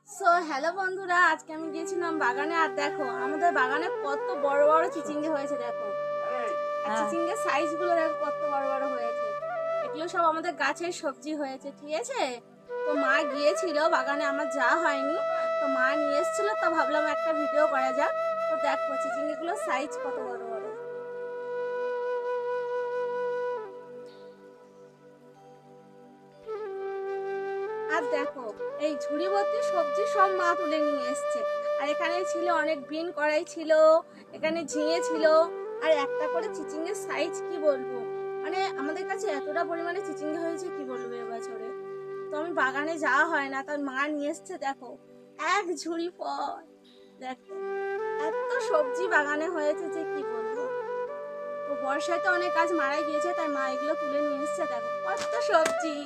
Hello বন্ধুরা, আজকে আমি গিয়েছিলাম বাগানে। আর দেখো আমাদের বাগানে কত বড় বড় চিচিঙ্গা হয়েছে। দেখো আর চিচিঙ্গার সাইজ গুলো দেখো কত বড় বড় হয়েছে। এগুলো সব আমাদের গাছের সবজি হয়েছে, ঠিক আছে। তো মা গিয়েছিল বাগানে, আমার যাওয়া হয়নি। তো মা নিয়ে এসেছিল, তো ভাবলাম একটা ভিডিও করা যাক। তো দেখো চিচিঙ্গাগুলোর সাইজ কত বড় বড়। আর দেখো এই ঝুড়ি ভর্তি সবজি সব মা তুলে নিয়ে এসছে। আর এখানে ছিল অনেক বিন কড়াই ছিল, এখানে ঝিঙে ছিল, আর একটা করে চিচিঙ্গের সাইজ কি বলবো। মানে আমাদের কাছে এতটা পরিমাণে চিচিঙ্গা হয়েছে কি বলবো এবছরে। তো আমি বাগানে যাওয়া হয় না, তার মা নিয়ে এসছে। দেখো এক ঝুড়ি ফল। দেখো এত সবজি বাগানে হয়েছে যে কি বলবো। তো বর্ষায় তো অনেক গাছ মারা গিয়েছে, তাই মা এগুলো তুলে নিয়ে এসছে। দেখো কত সবজি।